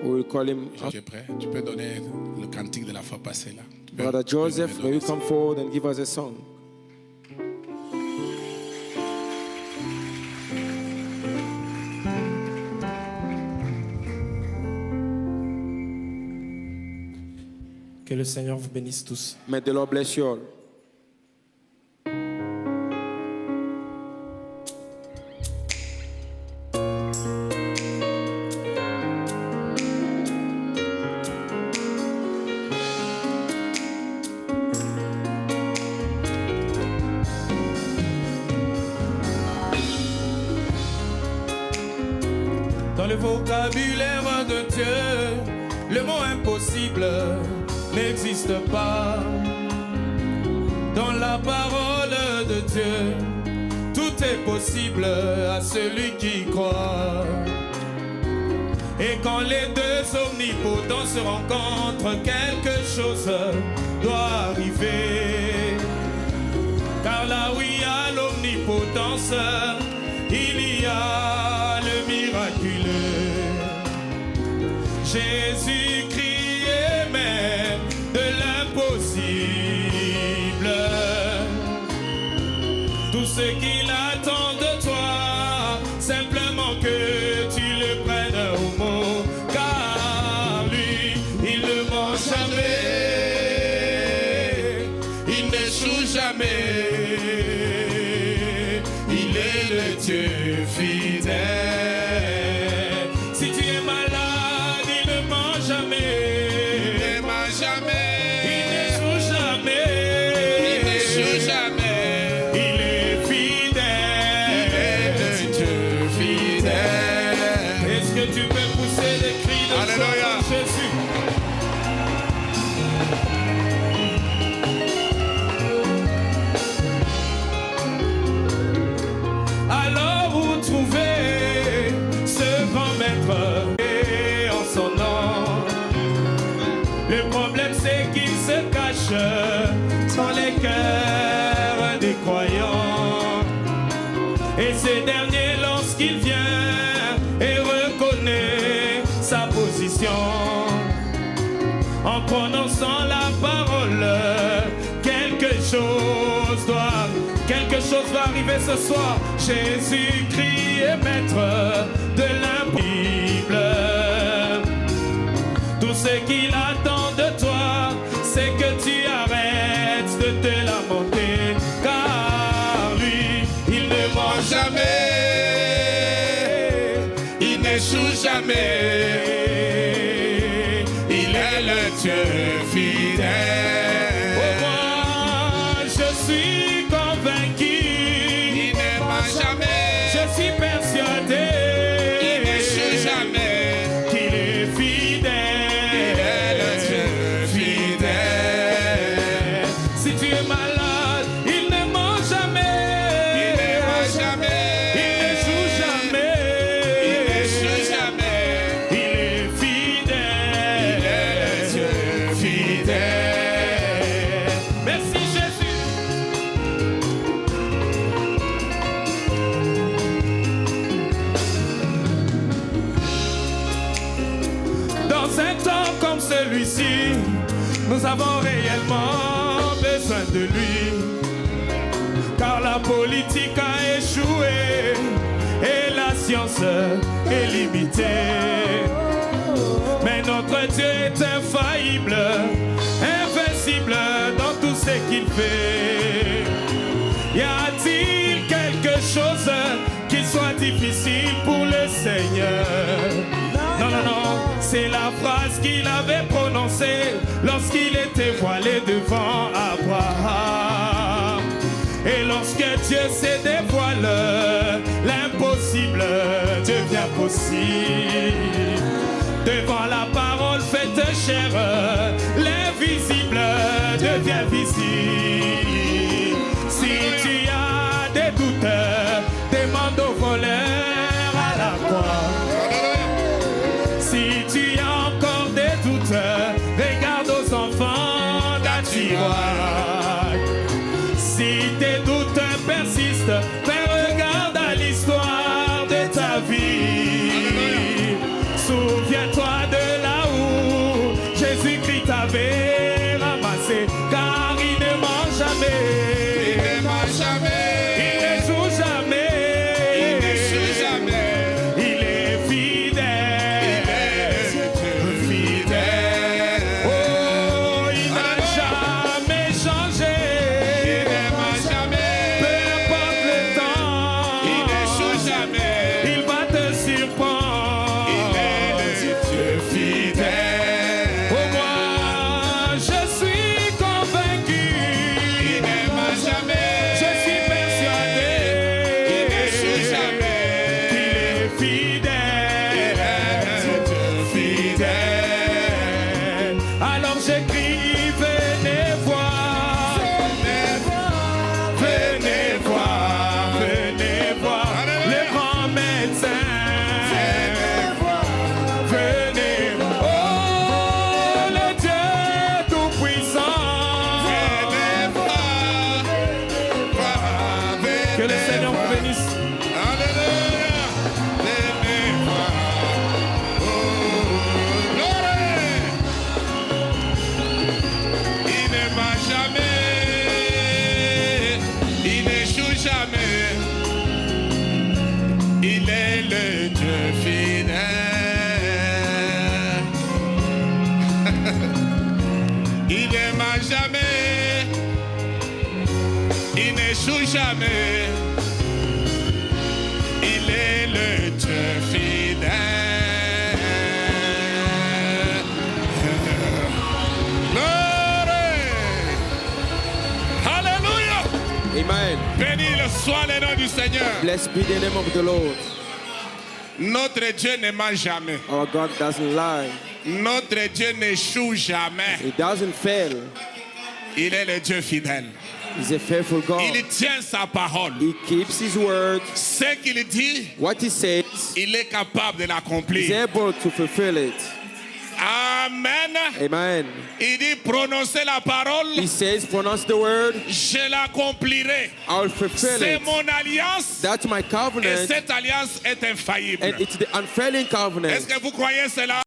We will call him. Tu es prêt? Tu peux donner le cantique de la fois passée là. Brother Joseph, may you come forward and give us a song? Que le Seigneur vous bénisse tous. May the Lord bless you all. Dans le vocabulaire de Dieu, le mot impossible n'existe pas. Dans la parole de Dieu, tout est possible à celui qui croit. Et quand les deux omnipotents se rencontrent, quelque chose doit arriver. Car là où il y a l'omnipotence, il y a le miraculeux. Jésus-Christ est maître de l'impossible. Tout ce qu'il attend de toi, simplement que tu le prennes au mot. Car lui, il ne ment jamais, il n'échoue jamais. Il est le Dieu fidèle. Si tu es malade, il ne ment jamais. Il ne ment jamais. Il n'échoue jamais. Il n'échoue jamais. Il est fidèle. Il est le Dieu fidèle. Est-ce que tu peux pousser des cris de joie pour Jésus? Alors vous trouvez ce grand maître et en son nom. Le problème c'est qu'il se cache dans les cœurs des croyants. Et ces derniers, lorsqu'il vient et reconnaît sa position, en prononçant la parole, quelque chose doit arriver ce soir. Jésus-Christ est maître de l'impossible. Tout ce qu'il attend de toi, c'est que tu arrêtes de te lamenter. Car lui, il ne ment jamais, il n'échoue jamais. Il est le Dieu fidèle. Oh, moi, je suis convaincu. Il ne ment jamais. Je suis persuadé. Il n'échoue jamais. Qu'il est fidèle. Il est le Dieu fidèle. Si tu es malade, il ne ment jamais. Il ne ment jamais. Il n'échoue jamais. Il n'échoue jamais. Il est fidèle. Il est le Dieu fidèle. Merci Jésus. Dans un temps comme celui-ci, nous avons réellement besoin de lui. Car la politique a échoué et la science est limitée. Mais notre Dieu est infaillible, invincible dans tout ce qu'il fait. Y a-t-il quelque chose qui soit difficile pour le Seigneur? Non, non, non, c'est la phrase qu'il avait prononcée lorsqu'il était voilé devant Abraham. Et lorsque Dieu se dévoile, l'impossible devient possible. Devant la parole faite chair, l'invisible devient visible. Si tu as des doutes, demande au voleur à la croix. Si tu as encore des doutes, regarde aux enfants d'Antioche. Si tes doutes persistent, fais regarde à l'histoire de ta vie. jamais. Il est le Dieu fidèle. Glory. Alléluia. Amen. Béni soit le nom du Seigneur. Blessed be the name of the Lord. Notre Dieu ne ment jamais. Our God doesn't lie. Notre Dieu n'échoue jamais. He doesn't fail. Il est le Dieu fidèle. He's a faithful God. Il tient sa parole. He keeps his word. Ce qu'il dit, What he says, il est capable de he's l'accomplir. able to fulfill it. Amen. Amen. Il dit prononcer la parole, He says, pronounce the word, je l'accomplirai. I'll fulfill C'est it. mon alliance That's my et covenant, cette alliance est infaillible. and it's the unfailing covenant. Est-ce que vous croyez cela?